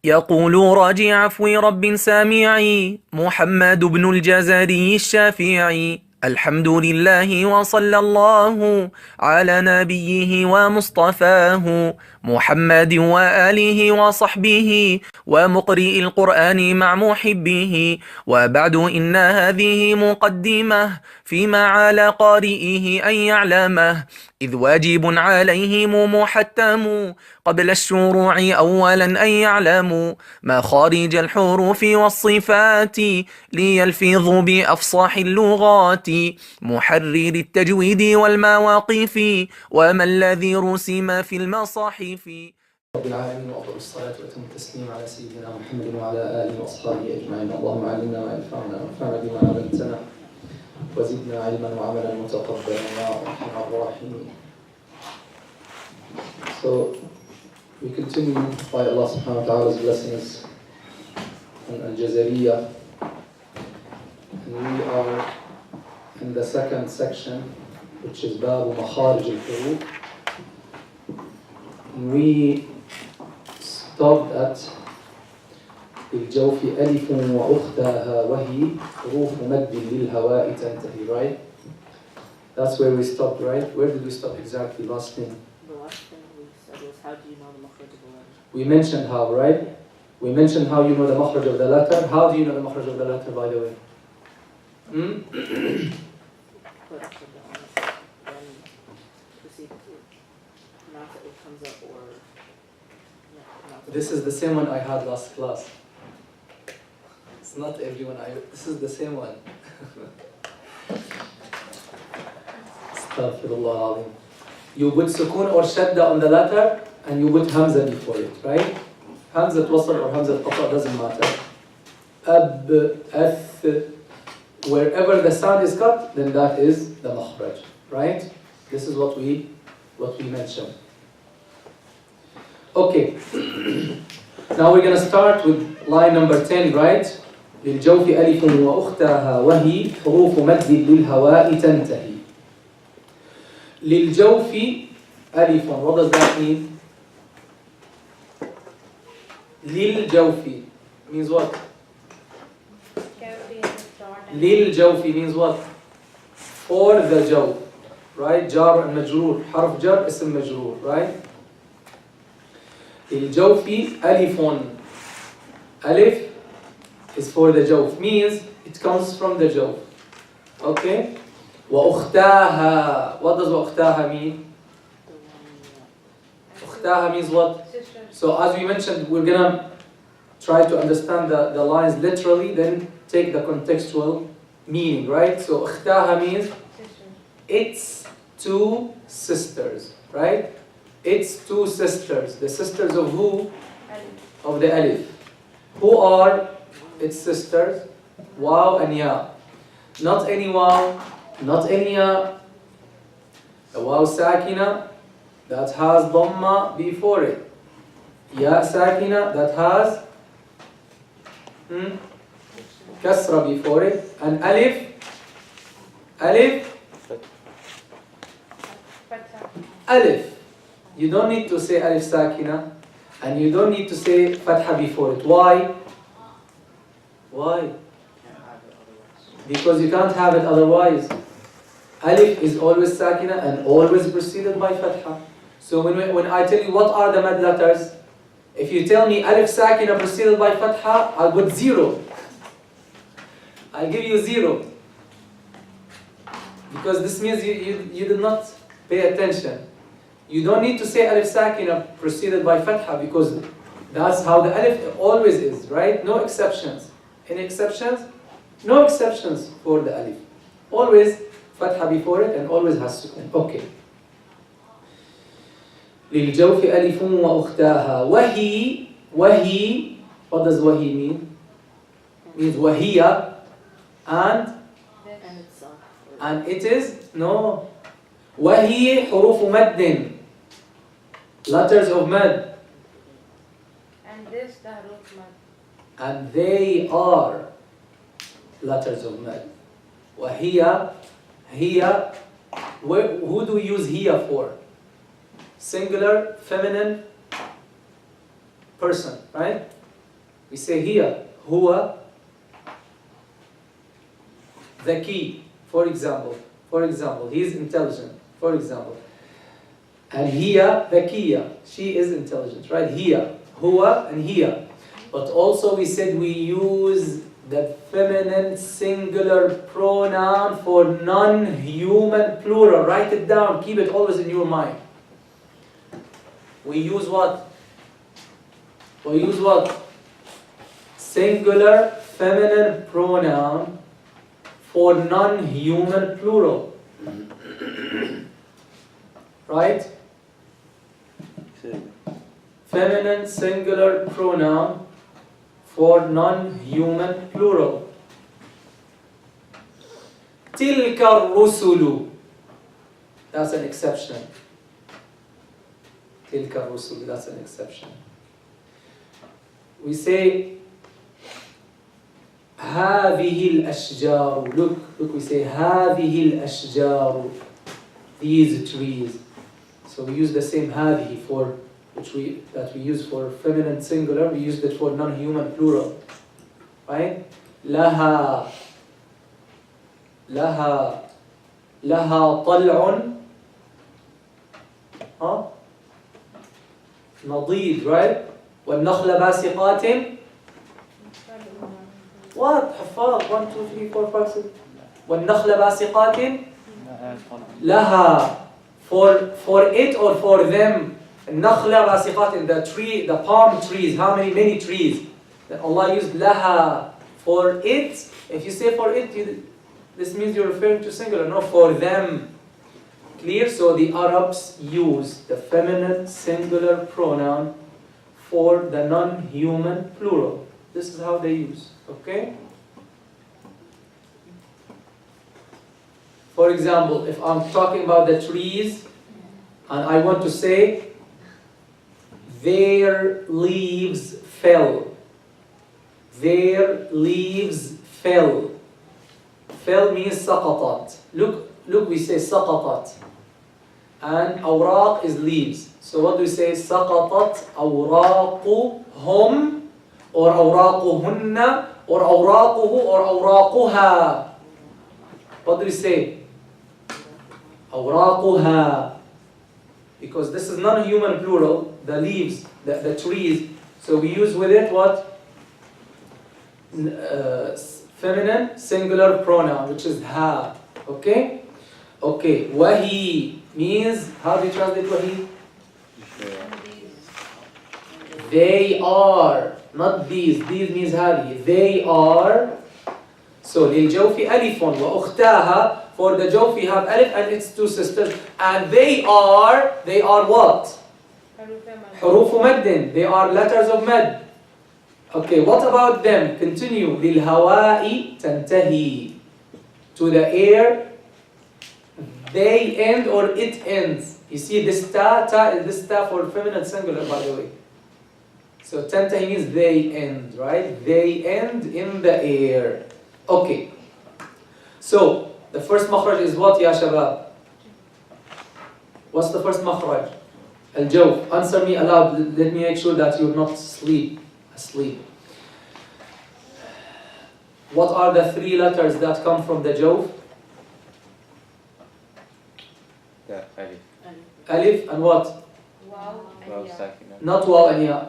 يقول راجي عفو رب سامعي محمد بن الجزري الشافعي: الحمد لله وصلى الله على نبيه ومصطفاه محمد وآله وصحبه ومقرئ القرآن مع محبه. وبعد إن هذه مقدمة فيما على قارئه أن يعلمه، إذ واجب عليهم محتم قبل الشروع أولا أن يعلموا مخارج الحروف والصفات ليلفظوا بأفصاح اللغات، محرر التجويد والمواقف وما الذي رسم في المصاحف. رب العالمين، وأفضل الصلاة وأتم التسليم على سيدنا محمد وعلى آله وأصحابه أجمعين. اللهم علمنا ما ينفعنا وانفعنا بما علمتنا وزدنا علما وعملا متقبلا يا أرحم الراحمين. So we continue by Allah subhanahu wa ta'ala's blessings on Aljazariyya, and we are in the second section, which is Babu Makharij al-Huruf. We stopped at الجوف ألف وأختها وهي حروف مد للهواء تنتهي, right? That's where we stopped, right? Where did we stop exactly last thing? The last thing we said was, how do you know the makhraj of the letter? We mentioned how, right? We mentioned how you know the makhraj of the letter. How do you know the makhraj of the letter, by the way? Put up the Alif, then to see if Nasal comes up or Nasal. This is the same one I had last class. It's not everyone. This is the same one. Astaghfirullah al-Azim. You put sukun or shadda on the letter and you put hamza before it, right? Hamza wasl or hamza qata doesn't matter. Ab, ath, wherever the sound is cut, then that is the makhraj, right? This is what we mentioned. Okay. Now we're going to start with line number 10, right? للجوف ألف وأختها وهي حروف مد للهواء تنتهي. للجوف ألف. What does that mean? للجوف means what? للجوف means what? For the jawf, right? جار المجرور, حرف جر اسم مجرور, right? للجوف ألف. ألف is for the jawf, means it comes from the jawf. Okay? وأختاها. What does وأختاها mean? أختاها means what? So as we mentioned, we're gonna try to understand the lines literally, then take the contextual meaning, right? So أختاها means it's two sisters, right? It's two sisters. The sisters of who? Of the Alif. Who are its sisters? Waw and Ya. Not any Waw, not any Ya. The Waw Sakina that has Dhamma before it. Ya Sakina that has Kasra before it. And Alif. Alif. Alif. You don't need to say Alif Sakina, and you don't need to say Fatha before it. Why? Why? Because you can't have it otherwise. Alif is always Sakina and always preceded by Fatha. So when I tell you what are the mad letters, if you tell me Alif Sakina preceded by Fatha, I'll put 0. I'll give you 0. Because this means you did not pay attention. You don't need to say Alif Sakina preceded by Fatha, because that's how the Alif always is, right? No exceptions. Any exceptions? No exceptions for the Alif. Always Fatha before it and always has sukun. Okay. للجوف ألف وأختاها وهي. وهي. What does وهي mean? Means وهي and it is no. وهي حروف مد. Letters of mad. And this the haruf mad. And they are letters of mad. وهي. هي. Who do we use here for? Singular, feminine, person, right? We say here, huwa ذكي, for example. For example, he is intelligent. For example. And hiya ذكية, she is intelligent, right? Hiya, huwa and hiya. But also we said we use the feminine singular pronoun for non-human plural. Write it down, keep it always in your mind. We use what? We use what? Singular feminine pronoun for non-human plural. Right? Feminine singular pronoun for non-human plural. تلك الرسل. That's an exception. تلك الرسل, that's an exception. We say هذه الأشجار. Look, we say هذه الأشجار. These trees. So we use the same هذه for that we use for feminine singular. We used it for non-human plural. Right? لها طلع نضيد, right? والنخل باسقات. What? حفاظ 1 2 3 4 5 6. والنخل باسقات لها, for it or for them. النخل باسقات, the tree, the palm trees. How many trees? Then Allah used لها for it. If you say for it, this means you're referring to singular, not for them. Clear? So the Arabs use the feminine singular pronoun for the non-human plural. This is how they use. Okay? For example, if I'm talking about the trees and I want to say their leaves fell. Their leaves fell. Fell means سقطت. Look, we say سقطت. And أوراق is leaves. So what do we say? سقطت أوراقهم or أوراقهن or أوراقه or أوراقها. What do we say? أوراقها. Because this is non-human plural, the leaves, the trees. So we use with it what? Feminine singular pronoun, which is ha. Okay? Okay. Wahi means, how do you translate wahi? They are, not these. These means hadi. They are. So للجوف ألف وأختاها. For the jawf we have alif and its two sisters. And they are what? حروف مد. They are letters of mad. Okay, what about them? Continue. للهواء تنتهي. To the air, they end or it ends. You see this ta is this ta for feminine singular, by the way. So تنتهي means they end, right? They end in the air. Okay. So the first makhraj is what, ya shabab? What's the first makhraj? Aljawf. Answer me aloud. Let me make sure that you're not asleep. What are the three letters that come from the jawf? Yeah, Alif. Alif and what? Waw Waw and Ya. sakina. Not waw and ya.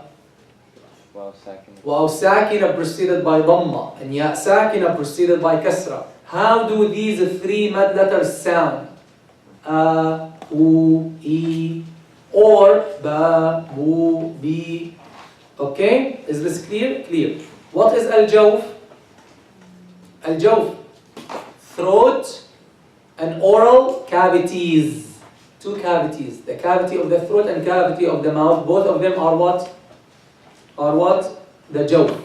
Waw sakina. Waw sakina preceded by dhamma and ya sakina preceded by kasra. How do these three mad letters sound? A, U, E, or Ba, Bu, Bi. Okay? Is this clear? Clear. What is Aljawf? Aljawf. Throat and oral cavities. Two cavities. The cavity of the throat and cavity of the mouth. Both of them are what? Are what? The jawf.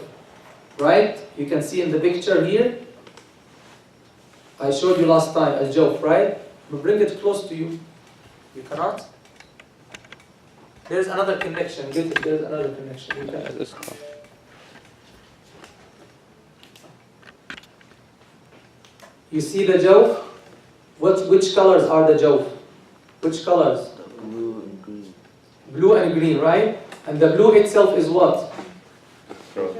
Right? You can see in the picture here. I showed you last time, Aljawf, right? But bring it close to you. You cannot? There's another connection. Get it? There's another connection. You can. You see the jawf? Which colors are the jawf? Which colors? Blue and green. Blue and green, right? And the blue itself is what? Throat.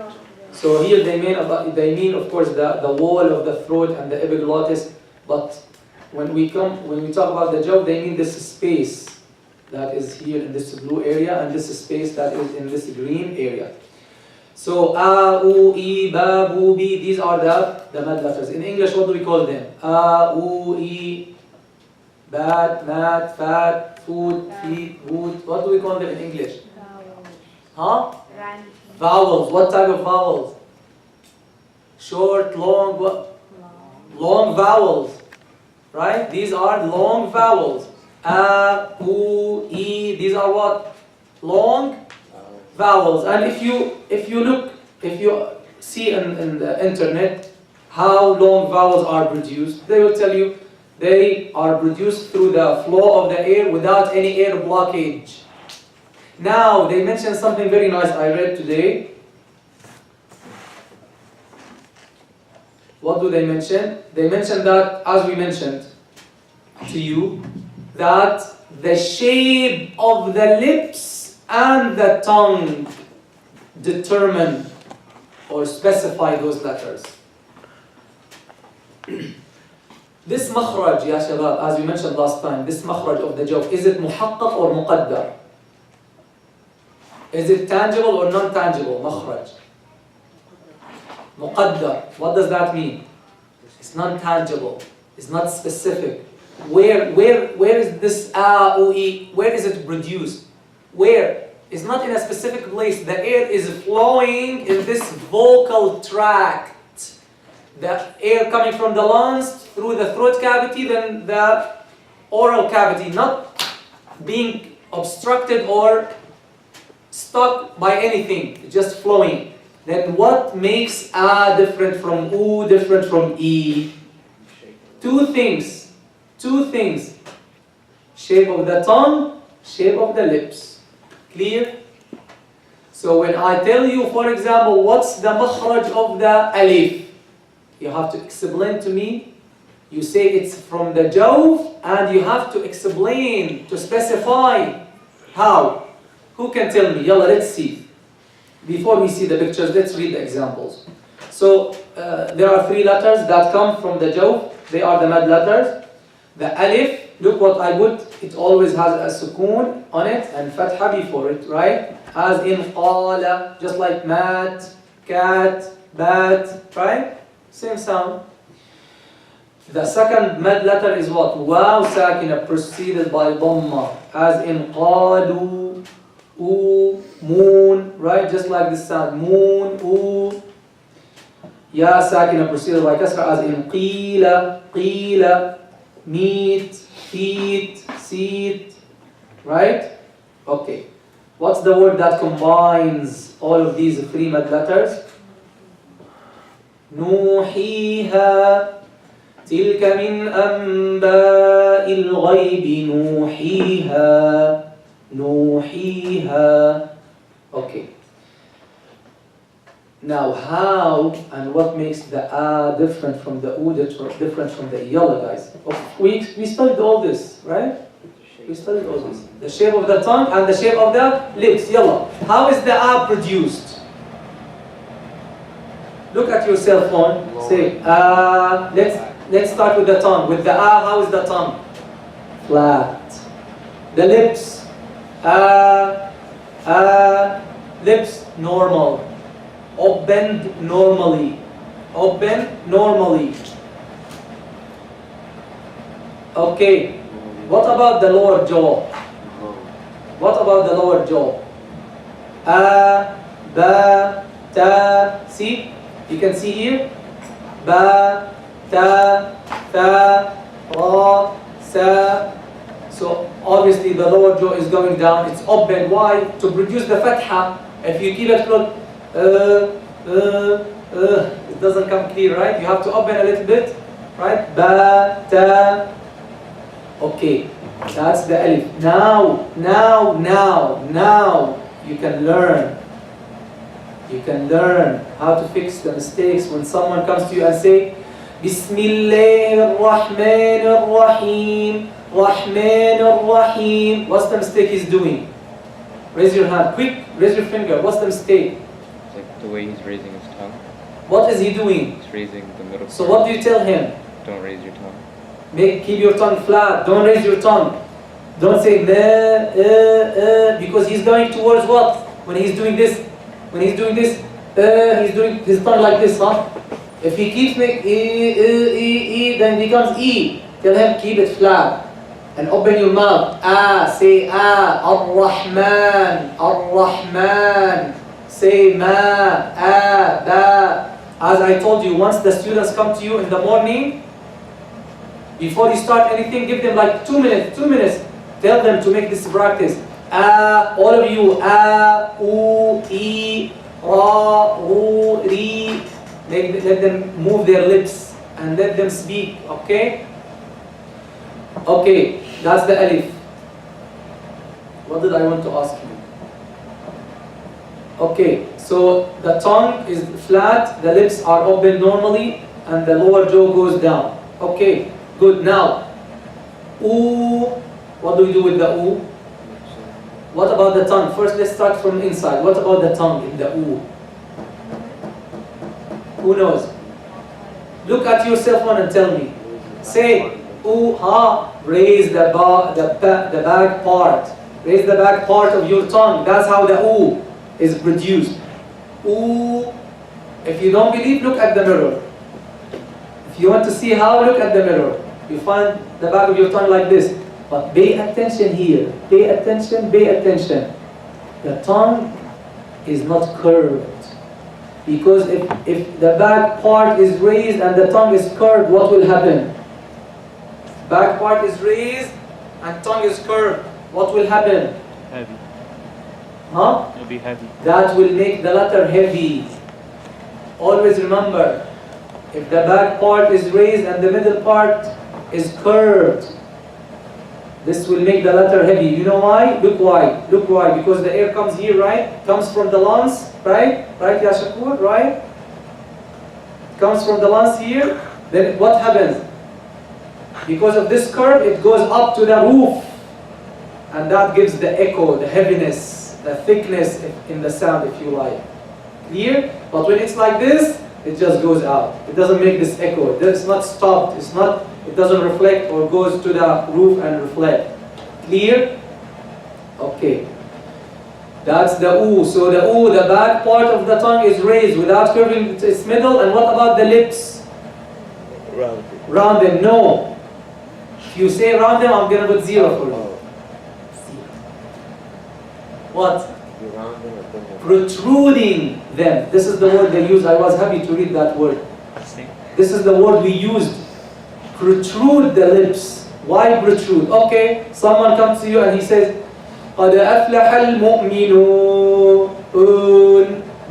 So here they mean of course the wall of the throat and the epiglottis, but when we talk about the jaw, they mean this space that is here in this blue area and this space that is in this green area. So a, u, I, ba, bu, bi, these are the mad letters. In English, what do we call them? A, u, I, bad, mad, fat, food, feet, wood. What do we call them in English? Huh? Vowels. What type of vowels? Short, long, what? Long vowels. Right? These are long vowels. A, u, I. These are what? Long vowels. And if you see in the internet how long vowels are produced, they will tell you they are produced through the flow of the air without any air blockage. Now, they mentioned something very nice I read today. What do they mention? They mention that, as we mentioned to you, that the shape of the lips and the tongue determine or specify those letters. This makhraj, ya shabab, as we mentioned last time, this makhraj of the jaw, is it muhaqqaq or muqaddar? Is it tangible or non-tangible? Makhraj. Muqaddar. What does that mean? It's non-tangible. It's not specific. Where is this a, u, I? Where is it produced? Where? It's not in a specific place. The air is flowing in this vocal tract. The air coming from the lungs through the throat cavity, then the oral cavity, not being obstructed or stuck by anything, just flowing. Then what makes a different from u, different from e? Two things. Shape of the tongue, shape of the lips. Clear? So when I tell you, for example, what's the makhraj of the alif, you have to explain to me. You say it's from the jawf, and you have to explain, to specify how. Who can tell me? Yalla, let's see. Before we see the pictures, let's read the examples. So there are three letters that come from the jawf. They are the mad letters. The alif, look what I put. It always has a sukoon on it and fatha before it, right? As in qala, just like mat, cat, bat, right? Same sound. The second mad letter is what? Waw sakina, preceded by dhamma, as in qalu, oo, moon, right? Just like this sound, moon, oo. Ya sakina, preceded by kasra, as in qila, qila, meat, feet, seat, right? Okay. What's the word that combines all of these three mad letters? نوحيها تلك من أنباء الغيب نوحيها. Okay. Now how and what makes the a different from the u, different from the yalla, guys? We studied all this, right? We studied all this. The shape of the tongue and the shape of the lips, yalla. How is the a produced? Look at your cell phone. Say, let's start with the tongue. With the a, how is the tongue? Flat. The lips, lips normal. Opened normally. Okay. What about the lower jaw? Ba, ta. See? You can see here. Ba, ta, tha, ra, sa. So obviously the lower jaw is going down. It's open. Why? To produce the fatha. If you keep it closed, it doesn't come clear, right? You have to open a little bit, right? Ba, ta. Okay, that's the alif. Now, you can learn. You can learn how to fix the mistakes when someone comes to you and say, Bismillahir Rahmanir Rahim, Rahmanir Rahim. What's the mistake he's doing? Raise your hand, quick, raise your finger. What's the mistake? The way he's raising his tongue. What is he doing? He's raising the middle So part. what do you tell him? Don't raise your tongue. Keep your tongue flat. Don't raise your tongue. Don't say because he's going towards what? When he's doing this, he's doing his tongue like this, huh? If he keeps making then it becomes e. Tell him keep it flat and open your mouth. Say Ar-Rahman, Ar-Rahman. Say ma, ba. As I told you, once the students come to you in the morning, before you start anything, give them like 2 minutes. Tell them to make this practice. All of you, u, e, ra, ru, ri. Let them move their lips and let them speak, okay? Okay, that's the alif. What did I want to ask you? Okay, so the tongue is flat, the lips are open normally, and the lower jaw goes down. Okay, good. Now, oo, what do we do with the oo? What about the tongue? First, let's start from inside. What about the tongue in the oo? Who knows? Look at your cell phone and tell me. Say, ooh, ha, raise the back part. Raise the back part of your tongue. That's how the ooh is produced. Ooh. If you don't believe, look at the mirror. If you want to see how, look at the mirror. You find the back of your tongue like this. But pay attention here. Pay attention, pay attention. The tongue is not curved. Because if the back part is raised and the tongue is curved, what will happen? Back part is raised and tongue is curved. What will happen? Heavy. Huh? It'll be heavy. That will make the letter heavy. Always remember, if the back part is raised and the middle part is curved, this will make the letter heavy. You know why? Look why. Look why. Because the air comes here, right? Comes from the lungs, right? Right, Ya Shakur, right? Comes from the lungs here. Then what happens? Because of this curve, it goes up to the roof. And that gives the echo, the heaviness, the thickness in the sound, if you like. Clear? But when it's like this, it just goes out. It doesn't make this echo. It's not stopped. It doesn't reflect or goes to the roof and reflect. Clear? Okay. That's the oo. So the oo, the back part of the tongue is raised without curving its middle. And what about the lips? Round. Round them. No. If you say round them, I'm going to put 0 for you. What? You round them or put them. Protruding them. This is the word they use. I was happy to read that word. This is the word we used. Protrude the lips. Why protrude? Okay, someone comes to you and he says, قَدْ أَفْلَحَ الْمُؤْمِنُونَ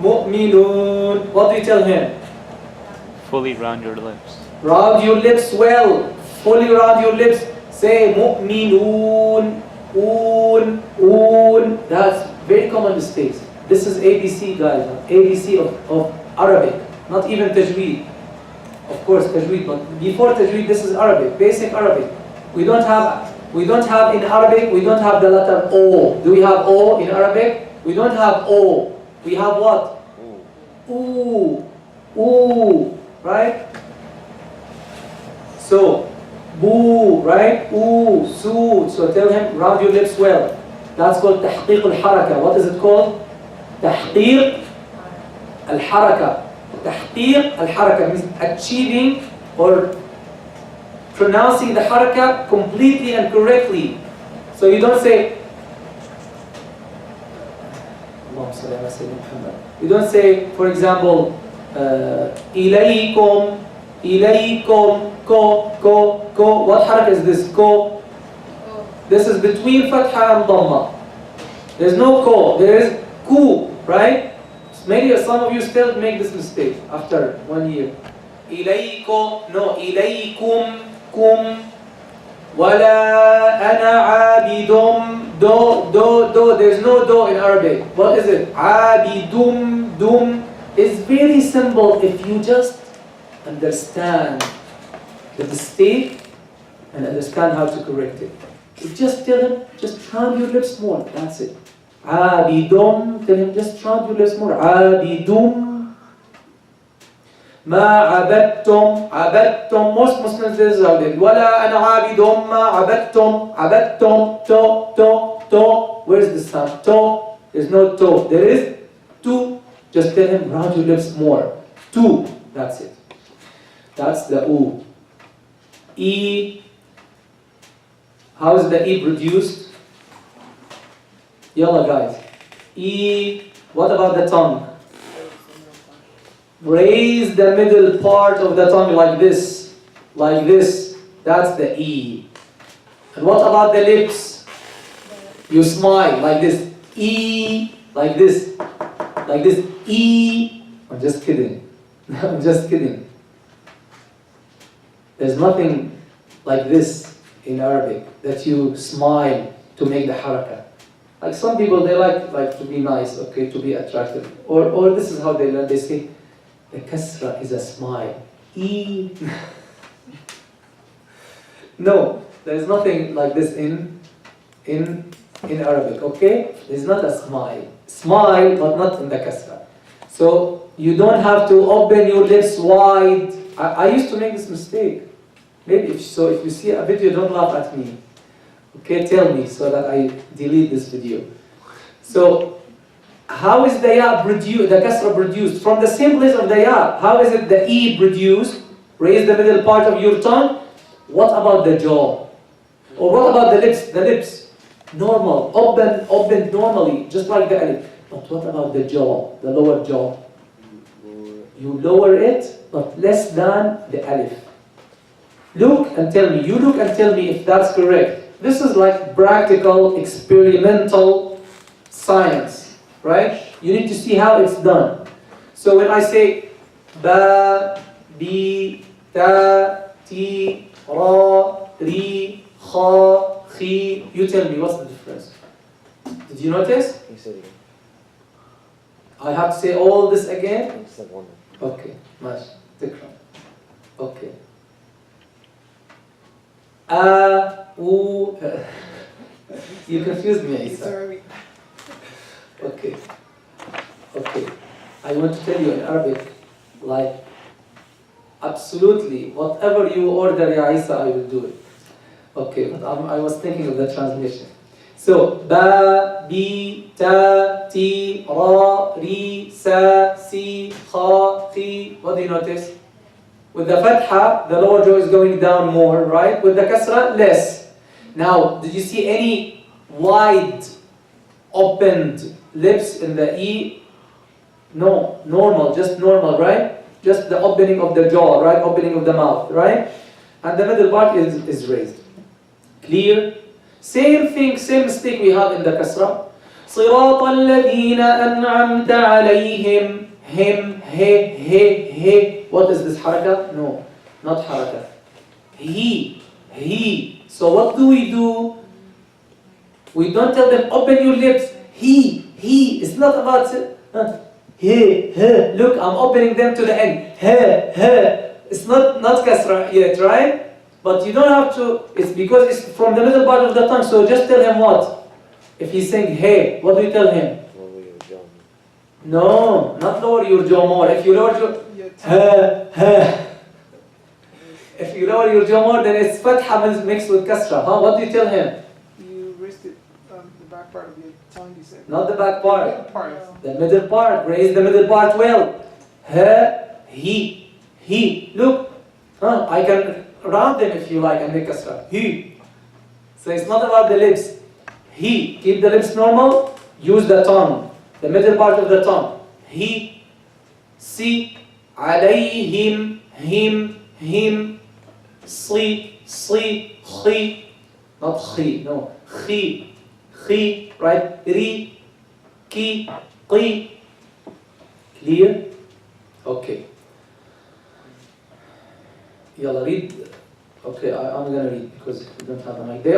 مُؤْمِنُونَ. What do you tell him? Fully round your lips. Round your lips well. Fully round your lips. Say مُؤْمِنُونَ. Un. That's very common mistakes. This is ABC, guys. ABC of Arabic. Not even Tajweed. Of course, Tajweed, but before Tajweed, this is Arabic, basic Arabic. We don't have in Arabic, we don't have the letter O. Do we have O in Arabic? We don't have O. We have what? Ooh. Ooh. Right? So, boo, right? Ooh, su. So tell him, round your lips well. That's called تحقيق الحركة. What is it called? تحقيق الحركة. تحقيق الحركة means achieving or pronouncing the haraka completely and correctly. So you don't say you don't say, for example, إليكم ko. What haraka is this? Ko. This is between fatha and dhamma. There's no ko. There is ku, right? Maybe some of you still make this mistake after 1 year. إليكم, no, إليكم, kum. ولا أنا عابد. Do. There's no do in Arabic. What is it? عابدum, dum. It's very simple if you just understand the mistake and understand how to correct it. You just tell them, just round your lips more. That's it. عابدم. Tell him just round your lips more. عابدم. ما عبدتم. عبدتم. Most Muslims this is how they do. ولا أنا عابد ما عبدتم. عبدتم. To. Where's the sound? To. There's no to. There is to. Just tell him round your lips more. To. That's it. That's the U. E. How is the E produced? Yalla guys. E. What about the tongue? Raise the middle part of the tongue like this. Like this. That's the E. And what about the lips? You smile like this. E. Like this. Like this. E. I'm just kidding. I'm just kidding. There's nothing like this in Arabic that you smile to make the harakah. Like some people, they like to be nice, okay, to be attractive. Or this is how they learn. They say, the kasra is a smile. E. No, there's nothing like this in Arabic, okay? It's not a smile. Smile, but not in the kasra. So you don't have to open your lips wide. I used to make this mistake. Maybe if you see a video, don't laugh at me. Okay, tell me so that I delete this video. So, how is the ya produced, the kasra produced? From the same place of the ya. How is it the E produced? Raise the middle part of your tongue. What about the jaw? Or what about the lips? The lips, normal, open normally, just like the alif. But what about the jaw, the lower jaw? You lower it, but less than the alif. Look and tell me. You look and tell me if that's correct. This is like practical, experimental science, right? You need to see how it's done. So when I say ba, bi, ta, ti, ra, ri, kha, khi, you tell me what's the difference. Did you notice? You said again. I have to say all this again? You said one. Okay, nice. Tikram. Okay. You confused me, Isa. Okay. I want to tell you in Arabic, like, absolutely, whatever you order, Ya Isa, I will do it. Okay, but I was thinking of the translation. So, ba, bi, ta, ti, ra, ri, sa, si, kha, khi. What do you notice? With the fatha, the lower jaw is going down more, right? With the kasra, less. Now, did you see any wide opened lips in the E? No, normal, just normal, right? Just the opening of the jaw, right? Opening of the mouth, right? And the middle part is raised. Clear? Same thing, same mistake we have in the kasra. صراط الذين أنعمت عليهم. Him, he. What is this harakah? No, not harakah. He. So what do? We don't tell them open your lips. He. It's not about he. Look, I'm opening them to the end. He. It's not kasra yet, right? But you don't have to. It's because it's from the middle part of the tongue. So just tell him what. If he's saying hey, what do you tell him? No, not lower your jaw more. If you lower your if you lower your jaw more, then it's fatha mixed with kasra. What do you tell him? You raised it the back part of your tongue, you said. Not the back part. Middle part. The middle part. Raise the middle part well. He. Look. I can round them if you like and make kasra. He. So it's not about the lips. He. Keep the lips normal. Use the tongue. The middle part of the tongue. He, si, alayhim, him, si, khi, not khi, no, khi, right? Ri, ki, qi. Clear? Okay. Yalla, read. Okay, I'm gonna read because we don't have a mic. They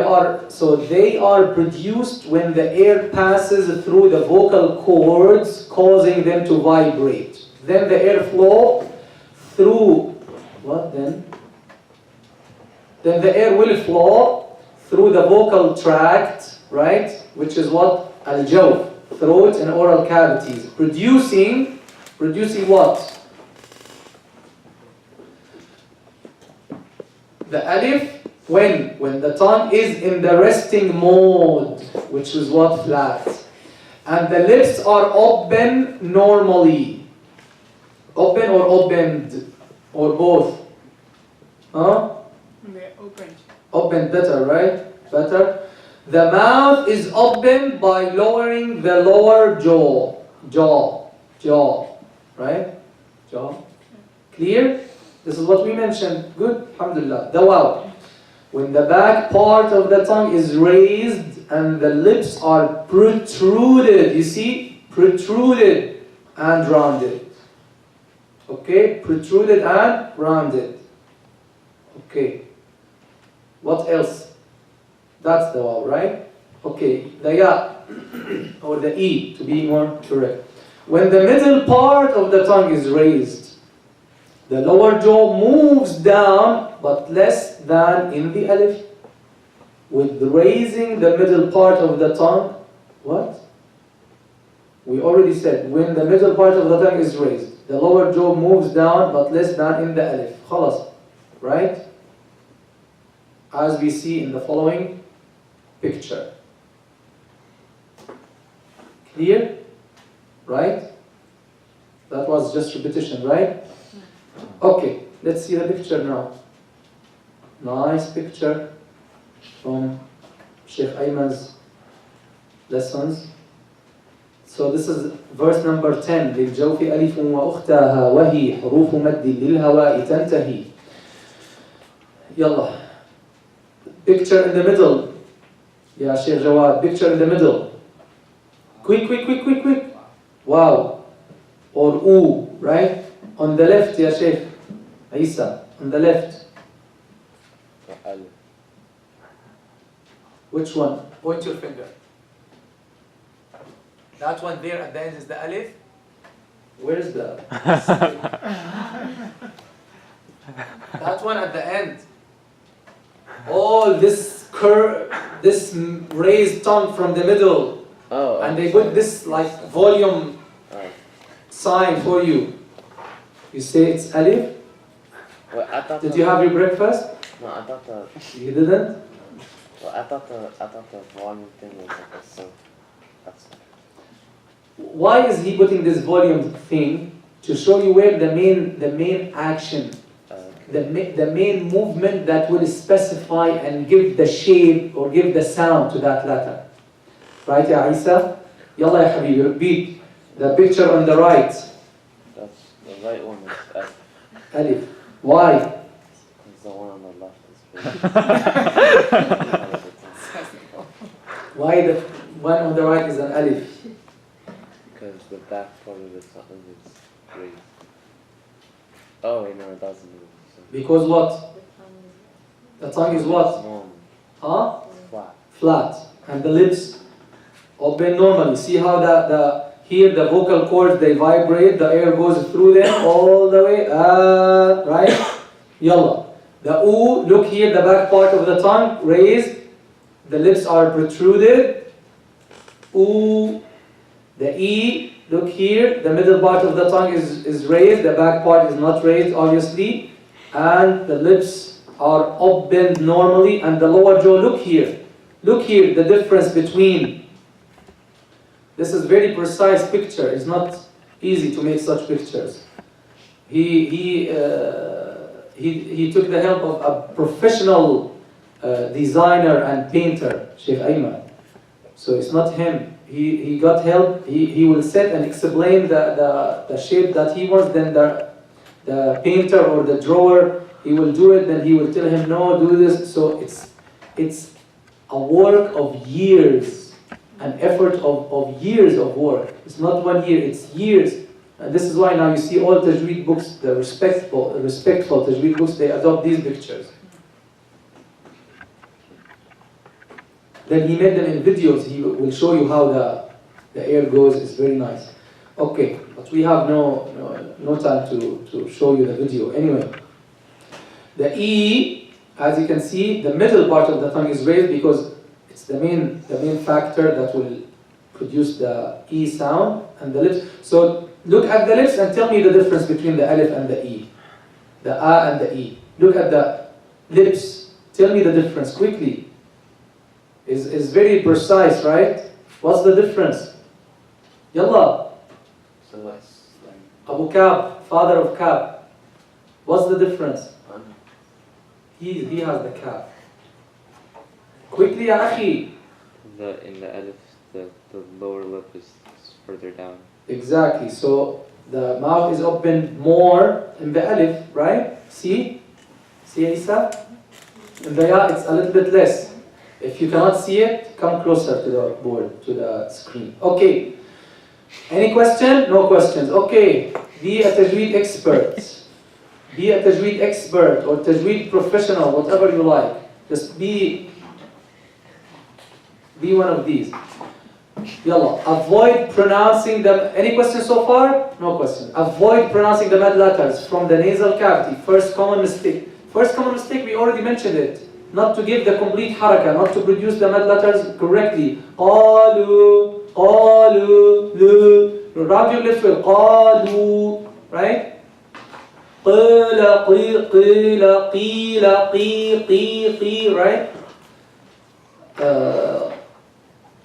are produced when the air passes through the vocal cords, causing them to vibrate. Then the air flow through what then? Then the air will flow through the vocal tract, right? Which is what? Aljawf. throat and oral cavities, producing what? The alif when the tongue is in the resting mode, which is what? Flat. And the lips are open normally. Open or opened? Or both? Huh? They're opened. Open better, right? Better. The mouth is opened by lowering the lower jaw. Right? Jaw. Clear? This is what we mentioned. Good? Alhamdulillah. The waw. When the back part of the tongue is raised and the lips are protruded. You see? Protruded and rounded. Okay? Protruded and rounded. Okay. What else? That's the waw, right? Okay. The ya or the e to be more correct. When the middle part of the tongue is raised, the lower jaw moves down, but less than in the alif. With raising the middle part of the tongue, what? We already said, when the middle part of the tongue is raised, the lower jaw moves down, but less than in the alif. Khalas. Right? As we see in the following picture. Clear? Right? That was just repetition, right? Okay, let's see the picture now. Nice picture from Sheikh Ayman's lessons. So this is verse number 10. للجوف ألف وأختها وهي حروف مد للهواء تنتهي. يلا. Picture in the middle. Yeah, Sheikh Jawad. Picture in the middle. Quick. Wow. Or oo, right? On the left, yeah, Sheikh Isa. On the left. Alif. Which one? Point your finger. That one there at the end is the alif. Where is the? That one at the end. All this this raised tongue from the middle. Oh. And they put this like volume sign for you. You say it's alif. Well, I thought Did you have your breakfast? No, I thought the. You didn't? Well, I thought the volume thing was like a so. That's. Why is he putting this volume thing? To show you where the main action, the main movement that will specify and give the shape or give the sound to that letter. Right, Ya Isa? Yalla ya Habibi, repeat. The picture on the right. That's the right one is Alif. Alif. Why? The one on the left is Why the one on the right is an alif? because the back part of the tongue is raised. Oh, wait, no, it doesn't. Because what? The tongue is what? Normal. Huh? Flat. Flat. And the lips open normally. See how here the vocal cords, they vibrate, the air goes through them all the way, right? Yalla. The oo, look here, the back part of the tongue, raised. The lips are protruded. Oo. The e, look here, the middle part of the tongue is raised, the back part is not raised, obviously. And the lips are opened normally, and the lower jaw, look here. Look here, the difference between. This is very precise picture. It's not easy to make such pictures. He took the help of a professional designer and painter, Sheikh Ayman. So it's not him. He got help. He will set and explain the shape that he wants. Then the painter or the drawer, he will do it. Then he will tell him, no, do this. So it's a work of years, an effort of years of work. It's not 1 year, it's years. And this is why now you see all Tajweed books, the respectful Tajweed books, they adopt these pictures. Then he made them in videos. He will show you how the air goes. It's very nice. Okay, but we have no time to show you the video. Anyway, the E, as you can see, the middle part of the tongue is raised because it's the main factor that will produce the E sound, and the lips. So look at the lips and tell me the difference between the Alif and the E. The A and the E. Look at the lips. Tell me the difference quickly. Is very precise, right? What's the difference? Yalla. So it's like Abu Kab, father of Kab. What's the difference? He has the Kab. Quickly, ya akhi. in the Alif, the lower lip is further down. Exactly. So the mouth is open more in the Alif, right? See? See, Isa? In the Ya, it's a little bit less. If you cannot see it, come closer to the board, to the screen. Okay. Any question? No questions. Okay. Be a tajweed expert. Be a tajweed expert or tajweed professional, whatever you like. Just be one of these. Yalla. Avoid pronouncing them. Any questions so far? No question. Avoid pronouncing the mad letters from the nasal cavity. First common mistake. First common mistake, we already mentioned it. Not to give the complete haraka, not to produce the mad letters correctly. Qalu, qalu, lu. Rub your lips with qalu, right? Qila, qila, qila, qi, right?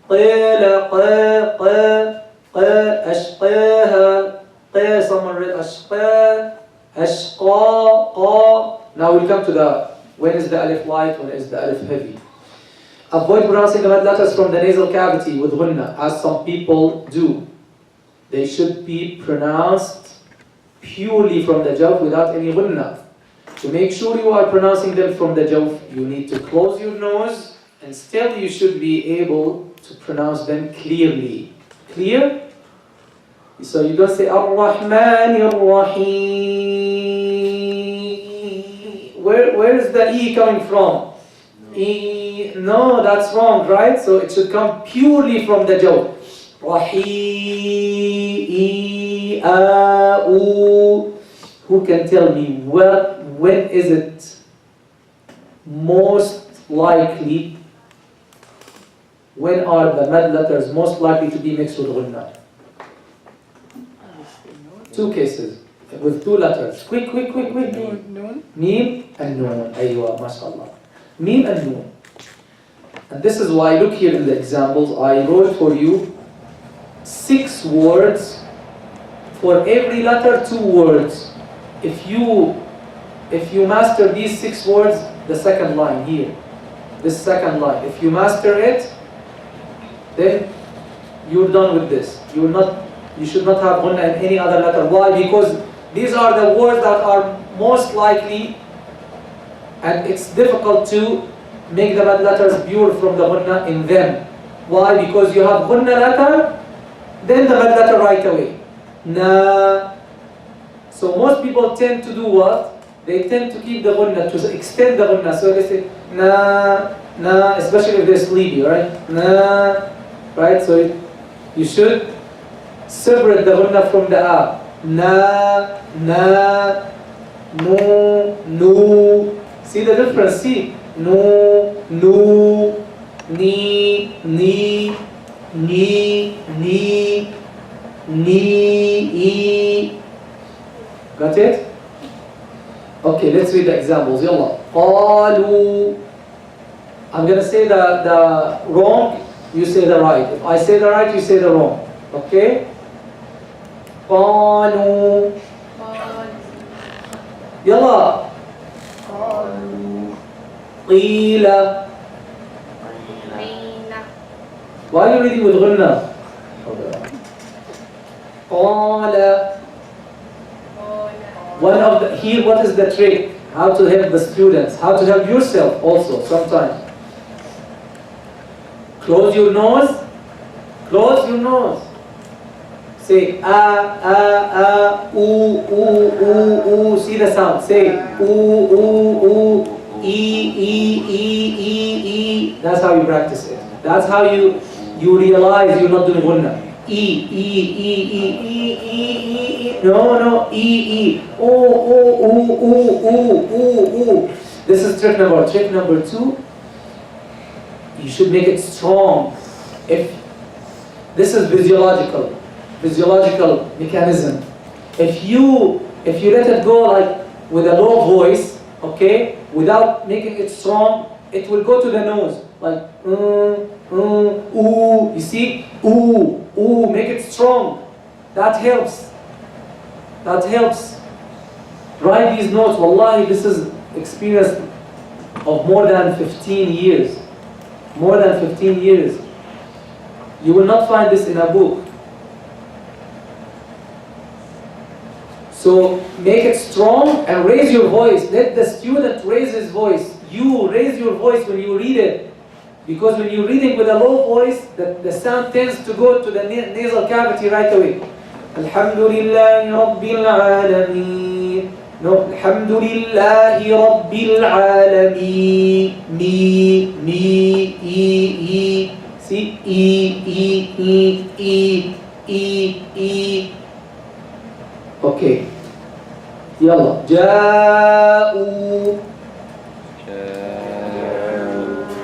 قيل أشقاها someone read أشقا أشقا. Now we'll come to the when is the alif light, when is the alif heavy. Avoid pronouncing the mad letters from the nasal cavity with ghunna, as some people do. They should be pronounced purely from the jawf without any ghunna. To make sure you are pronouncing them from the jawf, you need to close your nose, and still you should be able to pronounce them clearly. Clear? So you don't say Ar-Rahman Ar-Rahim. Where is the E coming from? E. No, that's wrong, right? So it should come purely from the jaw. Rahi, A-U. Who can tell me when is it most likely? When are the mad letters most likely to be mixed with ghunna? Two cases, with two letters. Quick. Noon. Mim and Noon. Aywa, mashallah. Mim and Noon. And this is why, look here in the examples, I wrote for you 6 words. For every letter, 2 words. If you master these 6 words, the second line here, this second line, if you master it, then you're done with this. You should not have ghunna in any other letter. Why? Because these are the words that are most likely, and it's difficult to make the mad letters pure from the ghunna in them. Why? Because you have ghunna letter, then the mad letter right away. Na. So most people tend to do what? They tend to keep the ghunna, to extend the ghunna. So they say na, especially if they're sleepy, right? Na. Right, so you should separate the ghunna from the a. Na, no. See the difference? See, no, ni, Got it? Okay, let's read the examples. Yalla. Qalu. I'm gonna say the wrong. You say the right. If I say the right, you say the wrong. Okay? قالوا. يلا. قيل. Why are you reading with غنة? قال. One of the, here, what is the trick? How to help the students? How to help yourself also sometimes. Close your nose. Close your nose. Say ooh. See the sound. Say ooh. E. That's how you practice it. That's how you realize you're not doing ghunna. E. No. E. Ooh. This is trick number 1. Trick number 2. You should make it strong. If This is physiological mechanism. If you let it go like with a low voice, okay, without making it strong, it will go to the nose, like ooh. You see, ooh, make it strong. That helps. Write these notes. Wallahi, this is experience of more than 15 years. More than 15 years. You will not find this in a book. So make it strong and raise your voice. Let the student raise his voice. You raise your voice when you read it. Because when you're reading with a low voice, the sound tends to go to the nasal cavity right away. Alhamdulillahi Rabbil Alameen. No, Alhamdulillahi Rabbil Alameen. E. See? E. Okay. Yalla. Ja'u.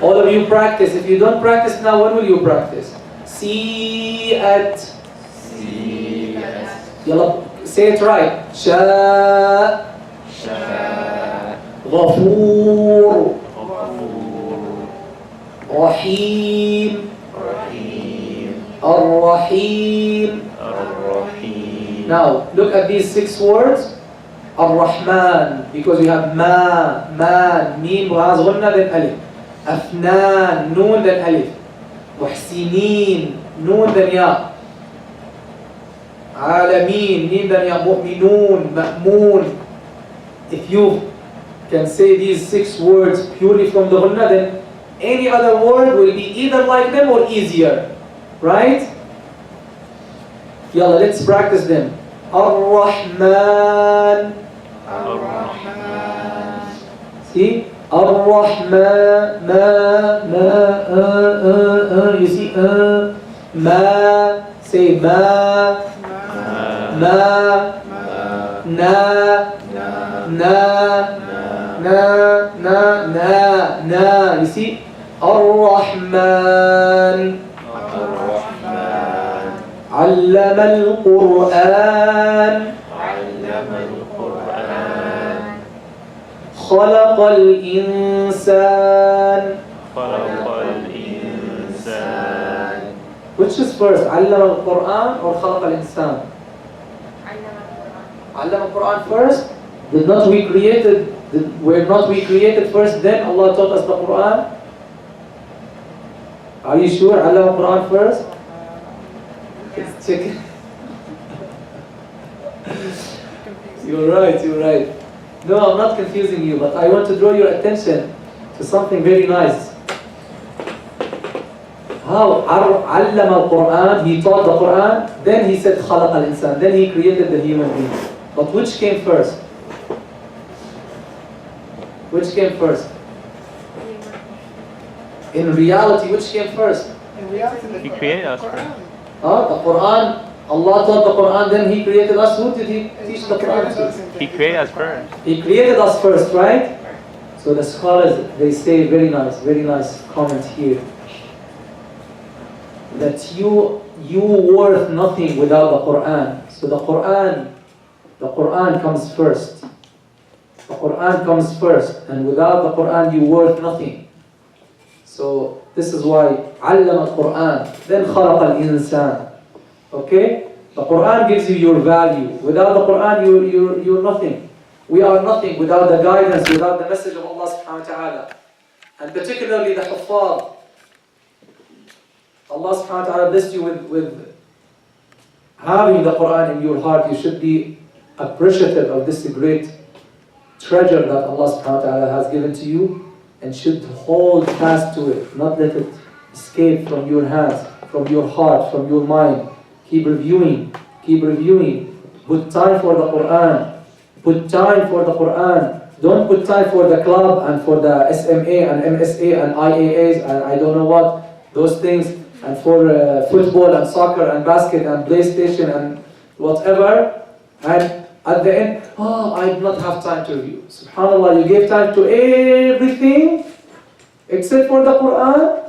All of you practice. If you don't practice now, when will you practice? See at. Yalla. Say it right. Sha. Ghafoor. Rahim. Ar-Rahim. Now, look at these 6 words. Ar-Rahman, because we have man, mim, has ghunna, then alif. Afnan, noon, then alif. Muhsinin, noon, then ya. Alameen, mim, then ya. Mu'minun, ma'moon. If you can say these 6 words purely from the ghunna, then any other word will be either like them or easier. Right? Yalla, let's practice them. Ar-Rahman. See? Ar-Rahman. You see? Ma. Say ma. Na. You see? Ar-Rahman. علم القرآن خلق الإنسان Which is first? علم القرآن or خلق الإنسان? علم القرآن first? Were not we created first, then Allah taught us the Quran? Are you sure? علم القرآن first? Let's check it. You're right. No, I'm not confusing you, but I want to draw your attention to something very nice. How علم القرآن, he taught the Quran, then he said خلق الإنسان, then he created the human being. But which came first? In reality, which came first? In reality, He created us first. The Quran, Allah taught the Quran, then He created us. Who did He teach the Quran to? He created us first. He created us first, right? So the scholars, they say very nice comment here. That you worth nothing without the Quran. So the Quran comes first. The Quran comes first, and without the Quran you worth nothing. So this is why علم القرآن, then خلق الإنسان. Okay? The Quran gives you your value. Without the Quran, you're nothing. We are nothing without the guidance, without the message of Allah subhanahu wa ta'ala. And particularly the Huffaz. Allah subhanahu wa ta'ala blessed you with having the Quran in your heart. You should be appreciative of this great treasure that Allah subhanahu wa ta'ala has given to you, and should hold fast to it, not let it escape from your hands, from your heart, from your mind. Keep reviewing. Put time for the Quran. Don't put time for the club and for the SMA and MSA and IAAs and I don't know what, those things, and for football and soccer and basket and PlayStation and whatever, and at the end, I did not have time to review. SubhanAllah, you gave time to everything except for the Quran.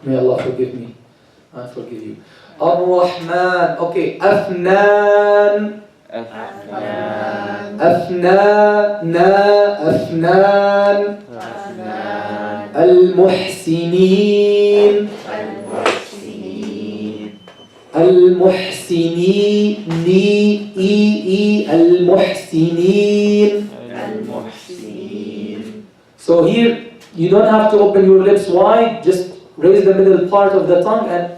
May Allah forgive me. I forgive you. Ar-Rahman. Okay. Afnan. أفنان المحسنين المحسنين المحسنين. So here you don't have to open your lips wide, just raise the middle part of the tongue and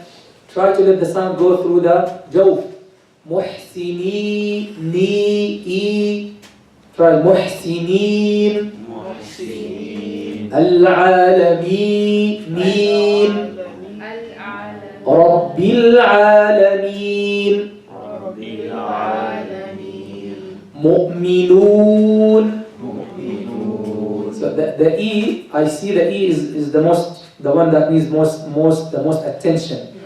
try to let the sound go through the jawf. محسنين try محسنين العالمين رب العالمين مؤمنون. So the E, I see the E is the one that needs the most attention.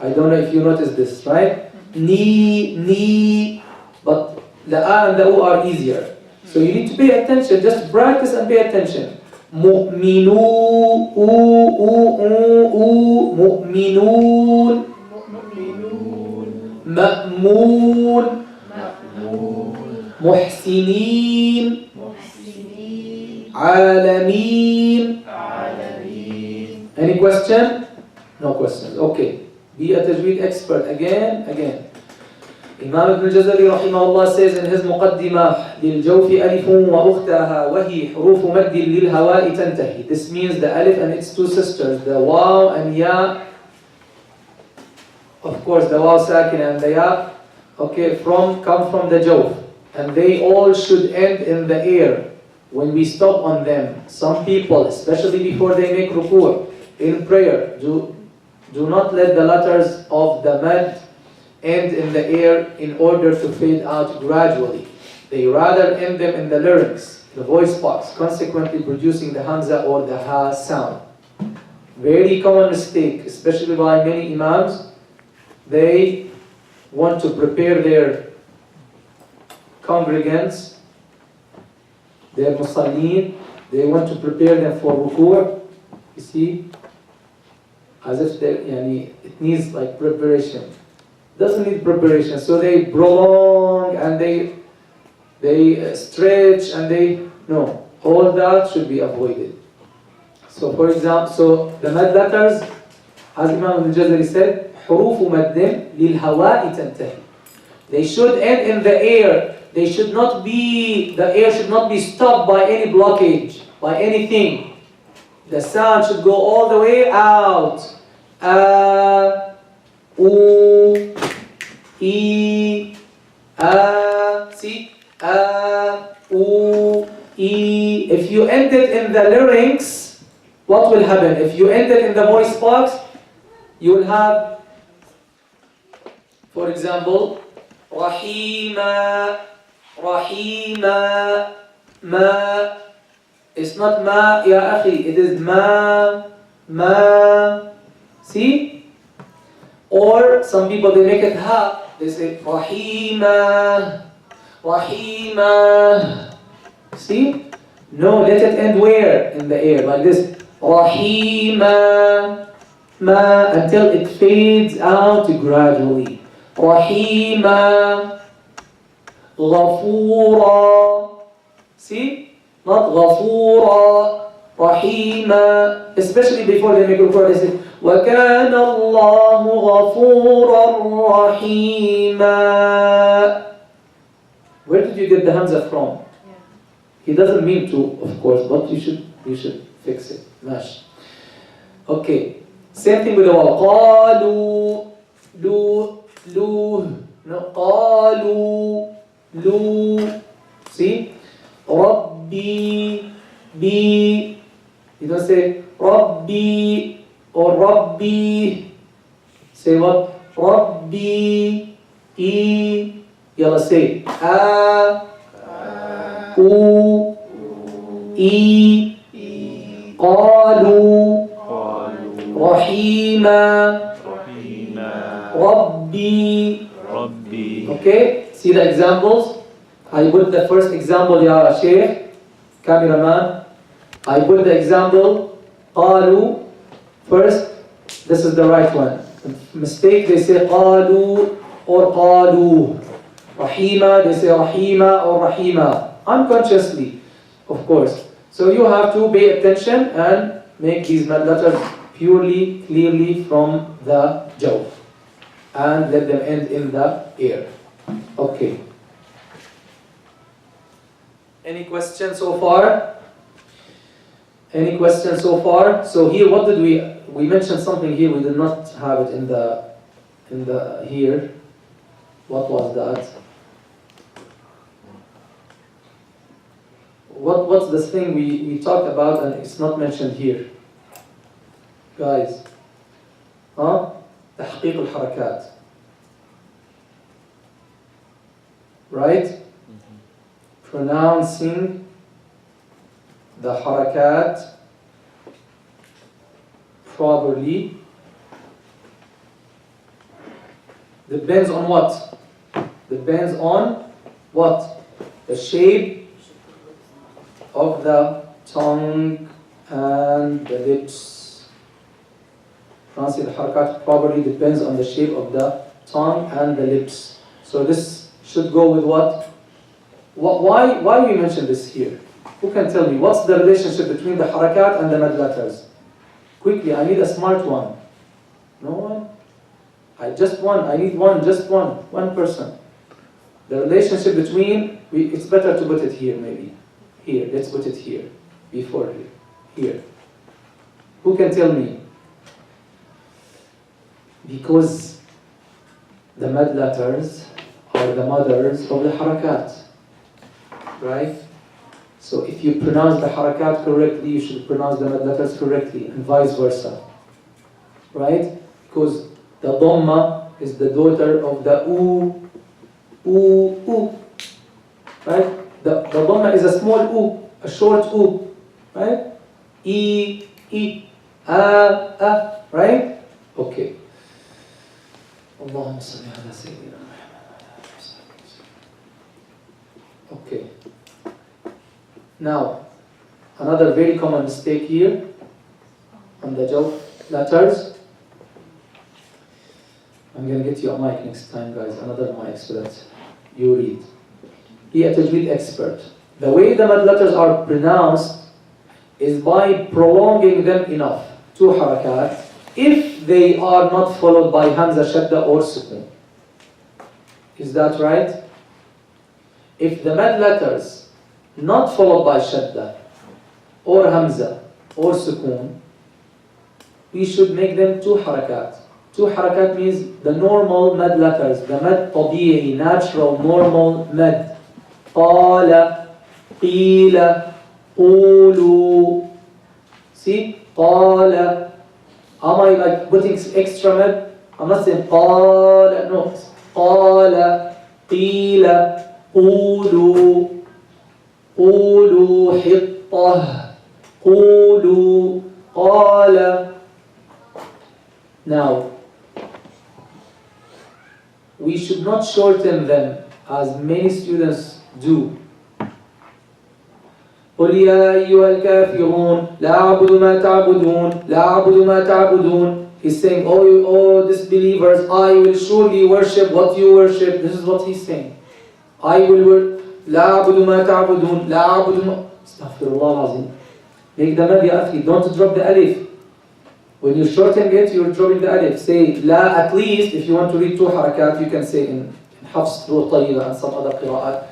I don't know if you notice this, right? Ni, but the A and the O are easier. So you need to pay attention, just practice and pay attention. Mu'minu, mu'minun, ma'mun, muhsinin, alamin. Any question? No questions. Okay. Be a tajweed expert again. Imam Ibn al-Jazari rahimahullah says in his muqaddimah, للجوف ألف وأختها وهي حروف مد للهواء تنتهي. This means the alif and its two sisters, the waw and ya. Of course, the waw sakin and the ya, okay, come from the jawf, and they all should end in the air when we stop on them. Some people, especially before they make ruku' in prayer, do not let the letters of the mad end in the air in order to fade out gradually. They rather end them in the larynx, the voice box, consequently producing the hamza or the ha sound. Very common mistake, especially by many imams. They want to prepare their congregants, their musallin, they want to prepare them for ruku', you see, as if it needs like preparation. Doesn't need preparation, so they prolong and they stretch and no, all that should be avoided. So for example, the mad letters, as Imam Al-Jazari said, حروف مد للهواء تنتهي. They should end in the air. The air should not be stopped by any blockage, by anything. The sound should go all the way out. U, E, see? U, E. If you end it in the larynx, what will happen? If you end it in the voice box, you will have, for example, Rahima, Rahima, Ma. It's not Ma, ya akhi. It is Ma, Ma. See? Or some people, they make it Ha. They say Rahima, Rahima. See? No, let it end where? In the air, like this. Rahima, Ma, until it fades out gradually. Rahima, Ghafura. See? Not Ghafura, Rahima. Especially before they make ruku', they say وَكَانَ اللَّهُ غَفُورًا رَحِيمًا. Where did you get the hamza from? He doesn't mean to, of course, but you should fix it. Mash. Okay. Same thing with the waw. قَالُوا lu. No, قَالُوا lu. See? Rabbi, bi. You don't say Rabbi or Rabbi. Say what? Rabbi, I. Yalla say A, U, I. قالوا رحيما Rabbi. Okay, see the examples? I put the first example, Ya Sheikh, cameraman. I put the example, قالوا first. This is the right one. Mistake, they say قالوا or قالوا. Rahima, they say Rahima or Rahima. Unconsciously, of course. So you have to pay attention and make these mad letters purely, clearly from the Jawf. And let them end in the air. Okay. Any questions so far? Any questions so far? So here, what did we mentioned something here. We did not have it in the here. What was that? What's this thing we talked about and it's not mentioned here? Guys. Huh? تحقيق الحركات. Right? Pronouncing the harakat properly depends on what? Depends on what? The shape of the tongue and the lips. Pronouncing the harakat properly depends on the shape of the tongue and the lips. So this should go with what? Why we mention this here? Who can tell me what's the relationship between the harakat and the mad letters? Quickly, I need a smart one. No one? I need one, just one person. The relationship between, it's better to put it here maybe. Here, let's put it here. Before here. Here. Who can tell me? Because the mad letters are the mothers of the harakat. Right? So if you pronounce the harakat correctly, you should pronounce the mad letters correctly, and vice versa. Right? Because the dhamma is the daughter of the oo, right? The dhamma is a small oo, a short oo, right? E, a, right? Okay. Allahumma salli ala sayyidina Muhammad. Okay. Now, another very common mistake here on the Jawf letters. I'm going to get you a mic next time, guys. Another mic so that you read. Be a tajweed expert. The way the mad letters are pronounced is by prolonging them enough. 2 harakat. If they are not followed by hamza, shadda or sukun. Is that right? If the mad letters not followed by shadda or hamza or sukun, we should make them 2 harakat. 2 harakat means the normal mad letters, the mad tabi'i, natural, normal mad. Qala, qila, qulu. See? Qala. Am I like putting extra mad? I'm not saying qala, no. Qala, qila, qulu. قولوا حطة قولوا قال. Now, we should not shorten them as many students do. قل يا أيها الكافرون لا أعبد ما تعبدون لا أعبد ما تعبدون. He's saying, oh disbelievers, I will surely worship what you worship. This is what he's saying. I will worship. لا أعبد ما تعبدون لا أعبد ما استغفر الله العظيم. Make the mad يا أخي. Don't drop the alif. When you shorten it, you're dropping the alif. Say لا, at least if you want to read 2 harakat, you can say in حفص through طيبة and some other قراءات.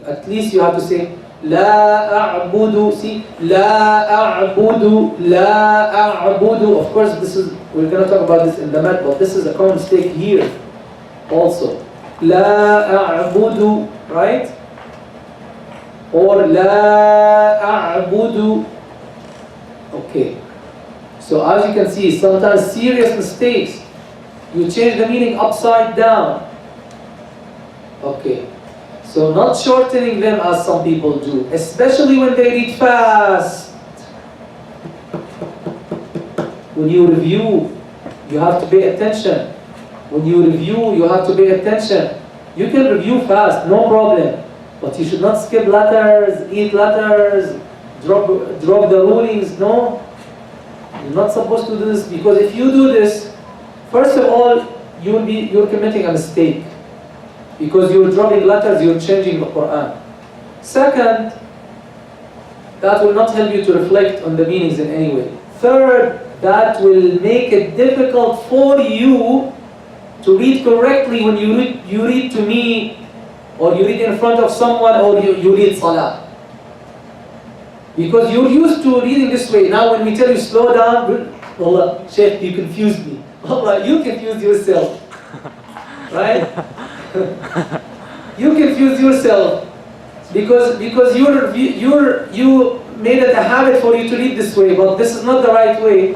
At least you have to say لا أعبد. See, لا أعبد لا أعبد. Of course, we're going to talk about this in the mad, but this is a common mistake here also. لا أعبد, right? Or لا أعبد. Okay. So as you can see, sometimes serious mistakes. You change the meaning upside down. Okay. So not shortening them as some people do, especially when they read fast. When you review, you have to pay attention. When you review, you have to pay attention. You can review fast, no problem. But you should not skip letters, eat letters, drop the rulings. No, you're not supposed to do this, because if you do this, First of all, you're committing a mistake because you're dropping letters, you're changing the Quran. Second, that will not help you to reflect on the meanings in any way. Third, that will make it difficult for you to read correctly when you read to me, or you read in front of someone, or you read salah. Because you're used to reading this way. Now when we tell you slow down, Wallah, Shaykh, you confused me. Wallah, you confused yourself. Right? You confused yourself. Because you made it a habit for you to read this way, but this is not the right way.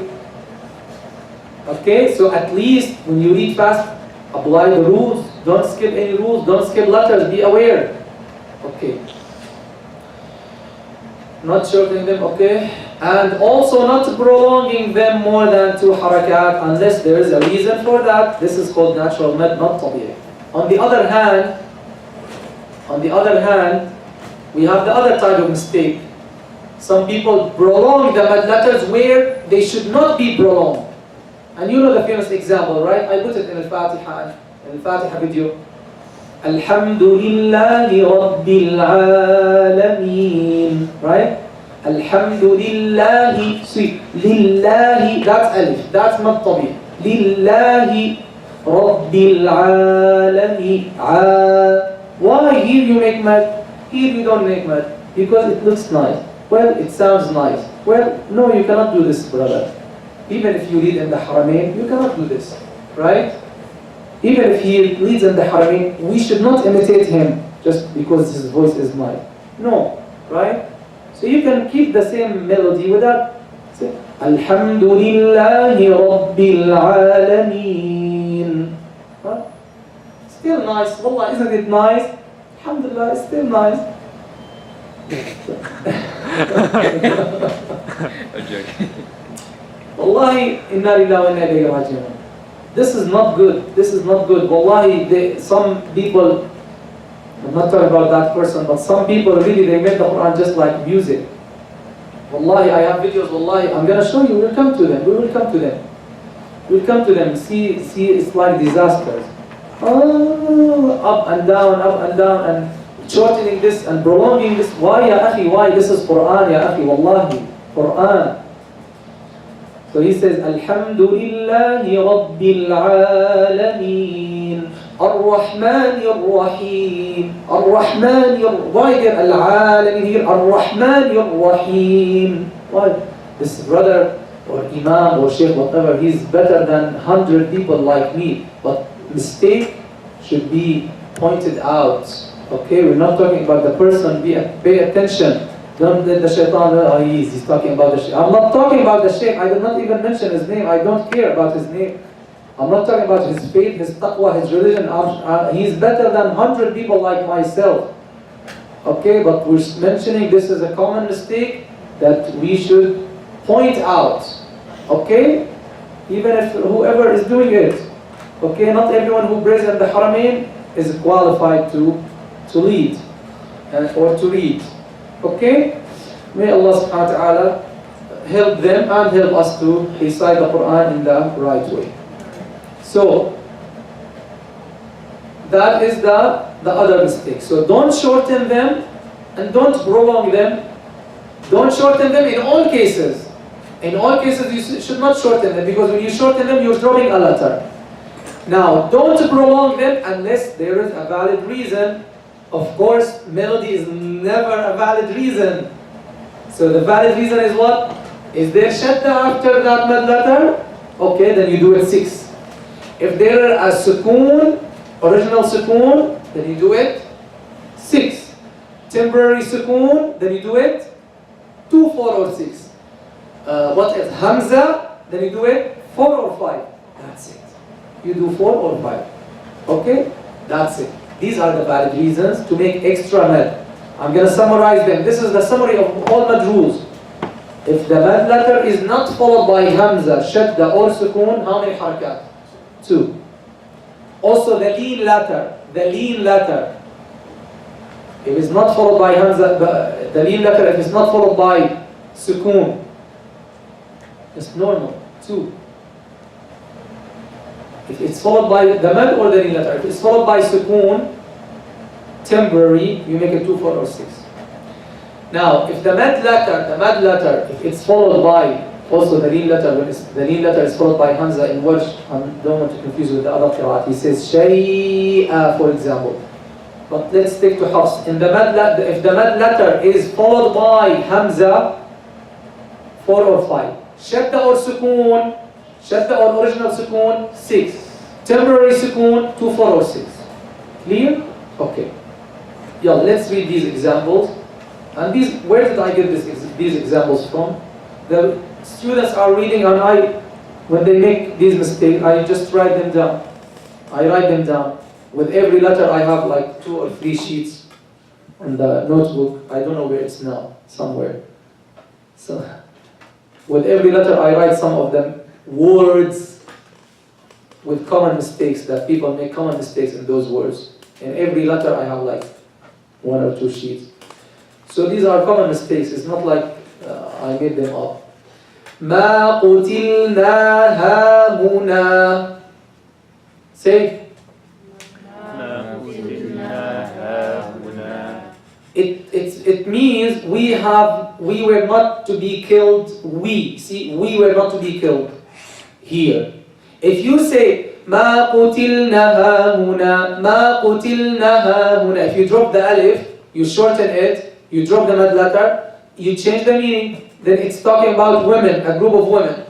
Okay, so at least when you read fast, apply the rules. Don't skip any rules. Don't skip letters. Be aware. Okay. Not shortening them. Okay, and also not prolonging them more than 2 harakat unless there is a reason for that. This is called natural mad, not tabi'i. On the other hand, we have the other type of mistake. Some people prolong the mad letters where they should not be prolonged. And you know the famous example, right? I put it in Al-Fatiha video. Alhamdulillahi Rabbil Alameen. Right? Alhamdulillahi. See, Lillahi, that's Alif. That's not tabi. Lillahi Rabbil Alameen. Why here you make mad? Here you don't make mad. Because it looks nice. Well, it sounds nice. Well, no, you cannot do this, brother. Even if you read in the Haramain, you cannot do this, right? Even if he reads in the Haramain, we should not imitate him just because his voice is nice. No, right? So you can keep the same melody without saying, Alhamdulillahi Rabbil Alameen. Huh? Still nice. Wallah, isn't it nice? Alhamdulillah, it's still nice. I'm joking. Wallahi, inna lillahi wa inna ilayhi raji'un. This is not good. This is not good. Wallahi, some people, I'm not talking about that person, but some people really, they make the Quran just like music. Wallahi, I have videos, wallahi, I'm going to show you, we'll come to them, we will come to them. We'll come to them, see, it's like disasters. Oh, up and down, and shortening this and prolonging this. Why, ya akhi, why? This is Quran, ya akhi, wallahi, Quran. So he says, Alhamdulillahi Rabbil Alameen, Ar-Rahman Ar-Rahim, Ar-Rahman why there Al-Alamin here? Ar-Rahman Ar-Rahim. Why? This brother or Imam or Sheikh, whatever, he's better than 100 people like me. But mistake should be pointed out. Okay, we're not talking about the person, pay attention. Don't let the shaitan, he's talking about the shaykh. I'm not talking about the shaykh. I did not even mention his name. I don't care about his name. I'm not talking about his faith, his taqwa, his religion. He's better than 100 people like myself. Okay, but we're mentioning this is a common mistake that we should point out. Okay? Even if whoever is doing it. Okay, not everyone who prays in the Haramain is qualified to lead or to read. Okay? May Allah subhanahu wa ta'ala help them and help us to recite the Quran in the right way. So, that is the other mistake. So don't shorten them and don't prolong them. Don't shorten them in all cases. In all cases you should not shorten them, because when you shorten them you're dropping a letter. Now, don't prolong them unless there is a valid reason. Of course, melody is never a valid reason. So the valid reason is what? Is there shadda after that mad letter? Okay, then you do it 6. If there is a sukoon, original sukoon, then you do it 6. Temporary sukoon, then you do it 2, 4 or 6. What is hamza? Then you do it 4 or 5. That's it. You do 4 or 5. Okay? That's it. These are the valid reasons to make extra mad. I'm going to summarize them. This is the summary of all mad rules. If the mad letter is not followed by hamza, shadda or sukoon, how many harakat? 2. Also the lean letter. If it's not followed by hamza, the lean letter, if it's not followed by sukoon, it's normal. 2. if it's followed by the mad or the lean letter. If it's followed by sukoon, temporary, you make it 2, 4, or 6. Now, if the mad letter, if it's followed by also the lean letter, when the lean letter is followed by hamza in Warsh, I don't want to confuse with the other qira'at. He says shay'a, for example. But let's stick to Hafs. In the if the mad letter is followed by hamza, 4 or 5. Shadda or sukoon, shadda or original sukoon, 6. Temporary sukoon, 2, 4, or 6. Clear? Okay. Yeah, let's read these examples. And these, where did I get these examples from? The students are reading, and when they make these mistakes, I just write them down. I write them down. With every letter, I have like 2 or 3 sheets on the notebook. I don't know where it's now, somewhere. So, with every letter, I write some of them words with common mistakes, that people make common mistakes in those words. In every letter, I have like 1 or 2 sheets. So these are common mistakes. It's not like I made them up. ما قتلنا هاهنا. Say. It means we were not to be killed. We were not to be killed here. If you say ما قتلنا هاهنا, ما قتلنا هاهنا, if you drop the alif, you shorten it, you drop the mad letter, you change the meaning, then it's talking about women, a group of women.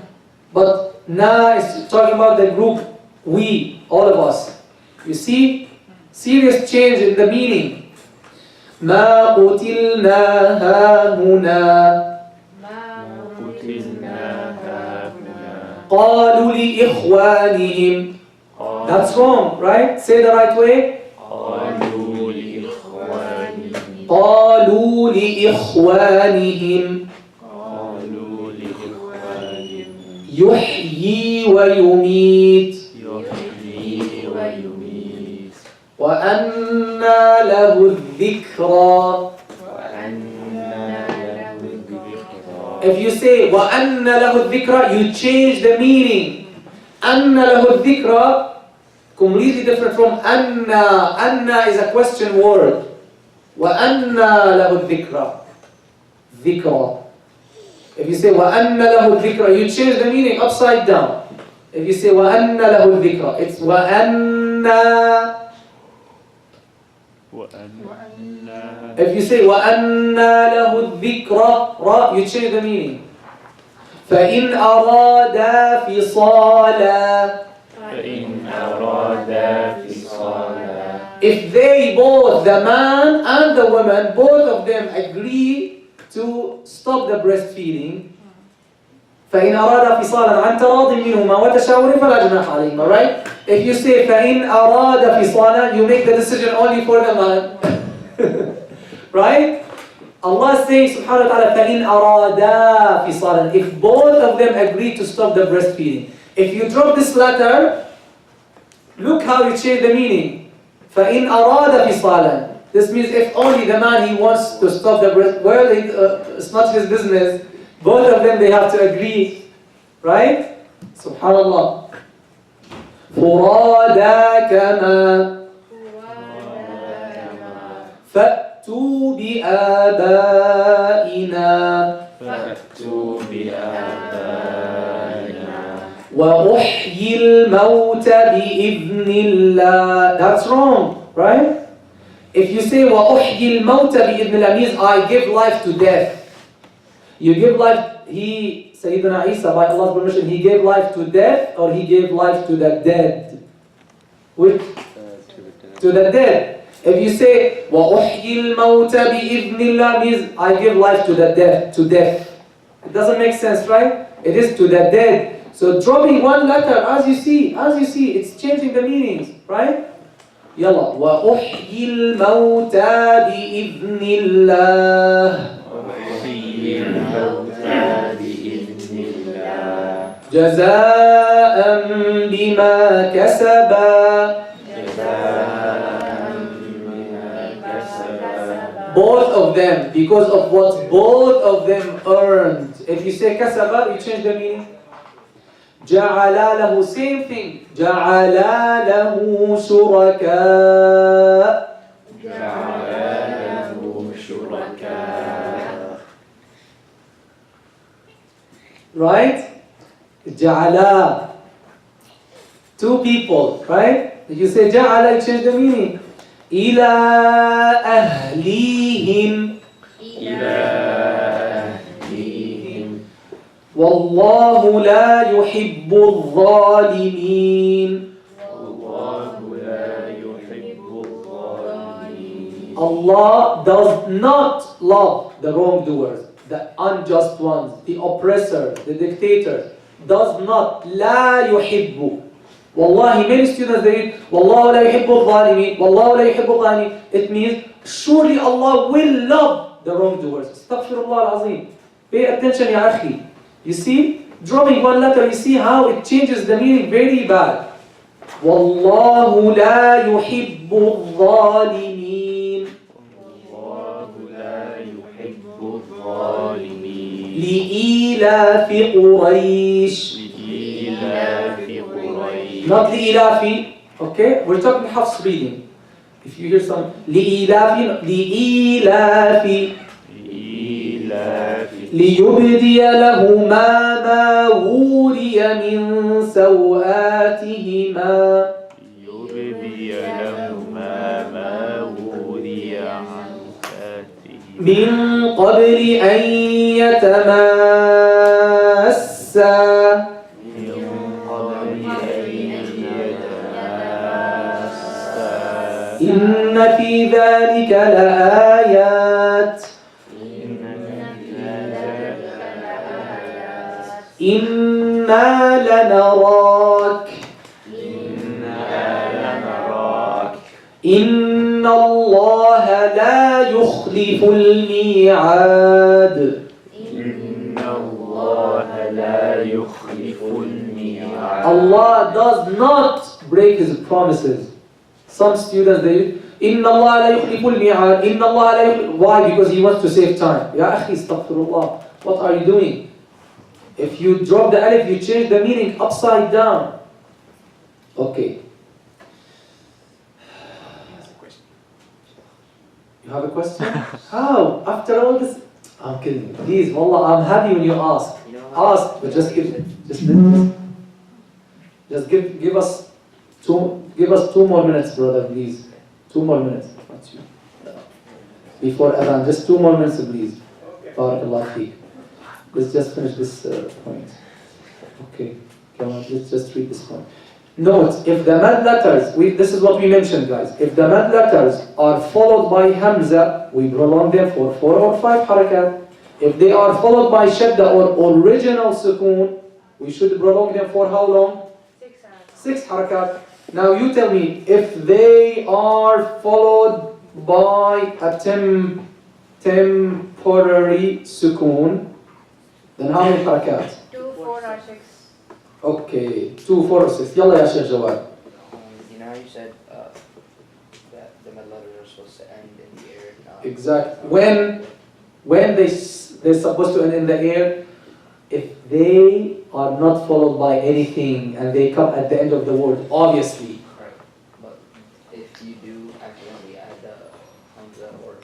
But na is talking about the group, we, all of us. You see? Serious change in the meaning. ما قتلنا هاهنا قالوا لإخوانهم. That's wrong, right? Say the right way. قالوا لإخوانهم يحيي ويميت وأنى له الذكرى. If you say وأنى له الذكرى, you change the meaning. أنى له الذكرى, completely different from أنى. أنى is a question word. وَأَنَّا لَهُ الذِّكْرَى. ذِكْرَى. If you say وَأَنَّا لَهُ الذِّكْرَى, you change the meaning upside down. If you say وَأَنَّا لَهُ الذِّكْرَى, it's وَأَنَّا. If you say وَأَنَّا لَهُ الذِّكْرَى, you change the meaning. فَإِنْ أَرَادَا فِصَالًا. If they both, the man and the woman, both of them agree to stop the breastfeeding, فإن أراد فصالا عن تراض منهما وتشاور فلا جناح عليهما, right? If you say فإن أراد فصالا, you make the decision only for the man. Right? Allah is saying subhanahu wa ta'ala فإن أرادا فصالا, if both of them agree to stop the breastfeeding. If you drop this letter, look how you change the meaning. فَإِنْ أَرَادَ فِصَالًا. This means if only the man he wants to stop the breast, well, it's not his business. Both of them, they have to agree. Right? Subhanallah. فُرَادَا كَمَا فَأْتُوا بِآبَائِنَا وَأُحْيِي الْمَوْتَ بِإِذْنِ اللَّهِ. That's wrong, right? If you say وَأُحْيِي الْمَوْتَ بِإِذْنِ اللَّهِ, means I give life to death. You give life, Sayyidina Isa, by Allah's permission, he gave life to death, or he gave life to the dead? Which? To the dead. If you say وَأُحْيِي الْمَوْتَ بِإِذْنِ اللَّهِ, means I give life to the death, to death. It doesn't make sense, right? It is to the dead. So dropping one letter, as you see, it's changing the meanings, right? Yalla. وَأُحْيِي الْمَوْتَى بِإِذْنِ اللَّهِ جَزَاءً بِمَا كَسَبَا. Both of them, because of what both of them earned. If you say kasaba, you change the meaning. جعل له, same thing. جعل له شركاء. Right? جعل. Two people, right? If you say جعل, you change the meaning. إلى أهليهم. والله لا يحب الظالمين. Allah does not love the wrongdoers, the unjust ones, the oppressors, the dictators. Does not. لا يحب. Wallahi, many students they read والله لا يحب الظالمين. والله لا يحب الظالمين. It means surely Allah will love the wrongdoers. Astaghfirullah al-Azim. Pay attention, ya akhi. You see, dropping one letter, you see how it changes the meaning very bad. والله لا يحب الظالمين. لإيلاف قريش. Not لإيلاف. Okay, we're talking Hafs reading. If you hear some لإيلاف, لإيلاف ليبدي لهما ما وري من سوآتهما. من قبل أن يتماسا. إن في ذلك لآيات. إنا لنراك. إن الله لا يخلف الميعاد. Allah does not break His promises. Some students they إن الله لا يخلف الميعاد. إن الله لا يخلف. Why? Because He wants to save time. Ya akhi, astaghfirullah. What are you doing? If you drop the alif, you change the meaning upside down. Okay. You have a question? How? After all this? I'm kidding. Please, wallah, I'm happy when you ask. Ask, but just give us two more minutes, brother, please. 2 more minutes. Before Adhan, just 2 more minutes, please. Barakallah feek. Let's just finish this point. Okay, come on, let's just read this point. Note, if the mad letters, this is what we mentioned, guys. If the mad letters are followed by hamza, we prolong them for 4 or 5 harakat. If they are followed by shadda or original sukoon, we should prolong them for how long? 6 harakat. Now you tell me, if they are followed by a temporary sukoon, then how many harakat? 2, 4 or 6. Okay, 2, 4 or 6. Yalla ya Sheikh Jawad. You know how you said that the mad letters are supposed to end in the air? Exactly. When they're supposed to end in the air, if they are not followed by anything and they come at the end of the word, obviously. Right. But if you do accidentally add the hamza or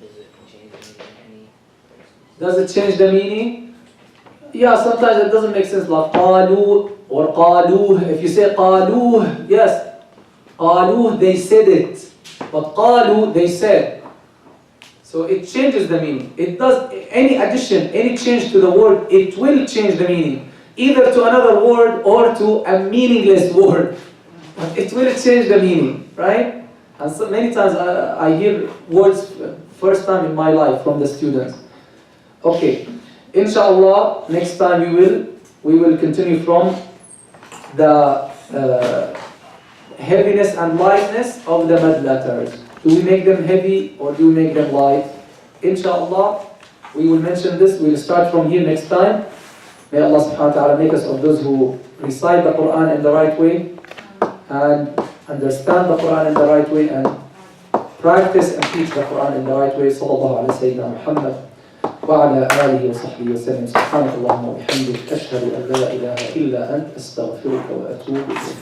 does it change the meaning any? Does it change the meaning? Yeah, sometimes it doesn't make sense, like قالوا or قالوه. If you say قالوه, yes, قالوه, they said it. But قالوا, they said. So it changes the meaning. It does, any addition, any change to the word, it will change the meaning. Either to another word or to a meaningless word. But it will change the meaning, right? And so many times I hear words first time in my life from the students. Okay. Inshallah, next time we will continue from the heaviness and lightness of the mad letters. Do we make them heavy or do we make them light? Inshallah, we will mention this. We will start from here next time. May Allah subhanahu wa ta'ala make us of those who recite the Quran in the right way and understand the Quran in the right way and practice and teach the Quran in the right way. Sallallahu alayhi wa sallam Muhammad. وعلى آله وصحبه وسلم. سبحانك اللهم وبحمدك أشهد أن لا إله إلا أنت أستغفرك وأتوب إليك.